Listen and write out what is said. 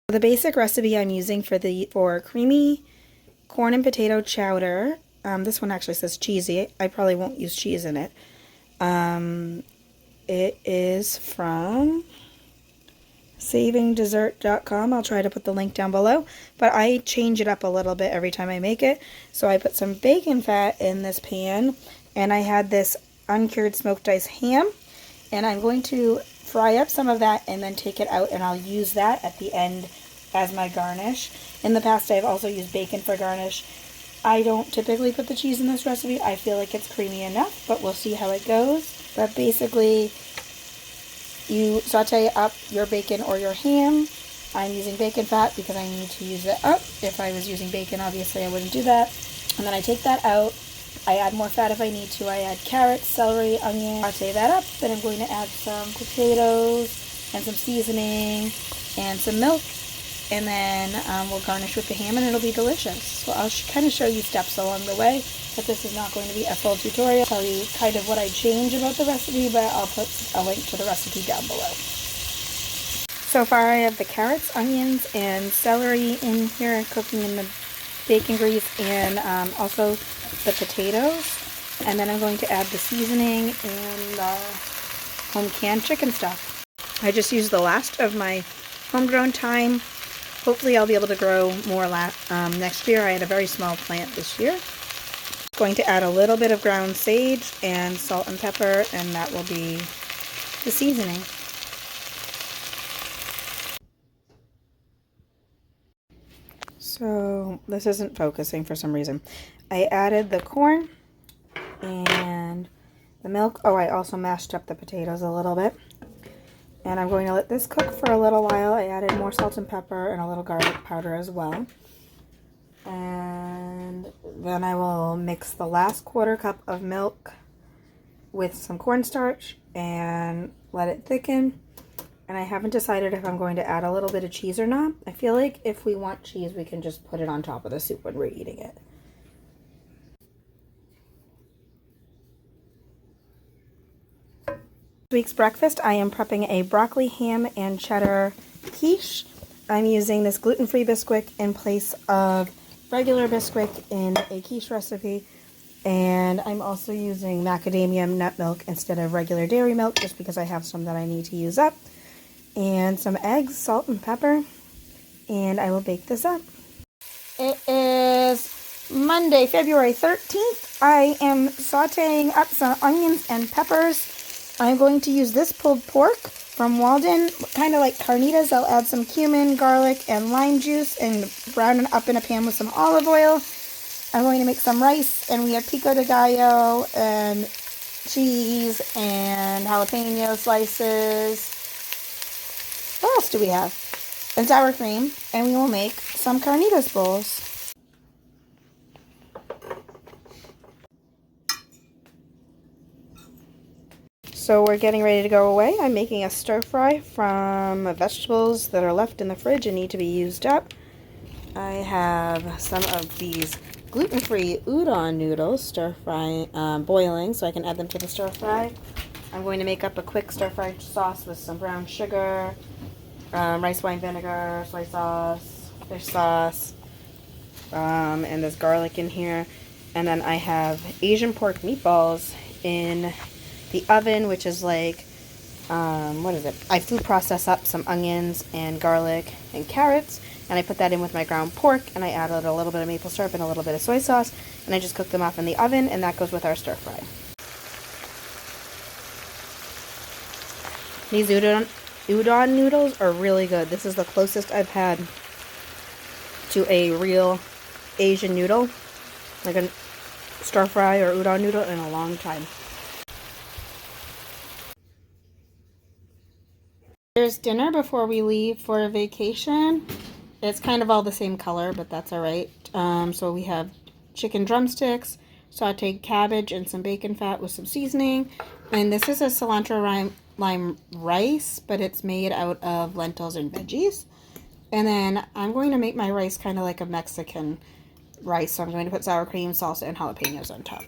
The basic recipe I'm using for creamy corn and potato chowder, this one actually says cheesy. I probably won't use cheese in it. It is from savingdessert.com. I'll try to put the link down below, but I change it up a little bit every time I make it. So I put some bacon fat in this pan, and I had this uncured smoked ice ham, and I'm going to fry up some of that and then take it out, and I'll use that at the end as my garnish. In the past, I've also used bacon for garnish. I don't typically put the cheese in this recipe. I feel like it's creamy enough, but we'll see how it goes. But basically, you saute up your bacon or your ham. I'm using bacon fat because I need to use it up. If I was using bacon, obviously I wouldn't do that. And then I take that out. I add more fat if I need to. I add carrots, celery, onion. Saute that up. Then I'm going to add some potatoes and some seasoning and some milk. And then we'll garnish with the ham, and it'll be delicious. So I'll kind of show you steps along the way, but this is not going to be a full tutorial. I'll tell you kind of what I change about the recipe, but I'll put a link to the recipe down below. So far I have the carrots, onions, and celery in here cooking in the bacon grease, and also the potatoes. And then I'm going to add the seasoning and home canned chicken stuff. I just used the last of my homegrown thyme. Hopefully I'll be able to grow more next year. I had a very small plant this year. Going to add a little bit of ground sage and salt and pepper, and that will be the seasoning. So this isn't focusing for some reason. I added the corn and the milk. Oh, I also mashed up the potatoes a little bit. And I'm going to let this cook for a little while. I added more salt and pepper and a little garlic powder as well. And then I will mix the last quarter cup of milk with some cornstarch and let it thicken. And I haven't decided if I'm going to add a little bit of cheese or not. I feel like if we want cheese, we can just put it on top of the soup when we're eating it. This week's breakfast, I am prepping a broccoli, ham, and cheddar quiche. I'm using this gluten-free Bisquick in place of regular Bisquick in a quiche recipe. And I'm also using macadamia nut milk instead of regular dairy milk, just because I have some that I need to use up. And some eggs, salt, and pepper. And I will bake this up. It is Monday, February 13th. I am sauteing up some onions and peppers. I'm going to use this pulled pork from Walden, kind of like carnitas. I'll add some cumin, garlic, and lime juice and brown it up in a pan with some olive oil. I'm going to make some rice, and we have pico de gallo and cheese and jalapeno slices. What else do we have? And sour cream, and we will make some carnitas bowls. So we're getting ready to go away. I'm making a stir fry from vegetables that are left in the fridge and need to be used up. I have some of these gluten-free udon noodles stir fry boiling, so I can add them to the stir fry. I'm going to make up a quick stir fry sauce with some brown sugar, rice wine vinegar, soy sauce, fish sauce, and there's garlic in here. And then I have Asian pork meatballs in the oven, which is like, what is it? I food process up some onions and garlic and carrots, and I put that in with my ground pork, and I added a little bit of maple syrup and a little bit of soy sauce, and I just cook them off in the oven, and that goes with our stir fry. These udon noodles are really good. This is the closest I've had to a real Asian noodle, like a stir fry or udon noodle, in a long time. There's dinner before we leave for a vacation. It's kind of all the same color, but that's all right. So we have chicken drumsticks, sauteed cabbage, and some bacon fat with some seasoning. And this is a cilantro lime rice, but it's made out of lentils and veggies. And then I'm going to make my rice kind of like a Mexican rice. So I'm going to put sour cream, salsa, and jalapenos on top.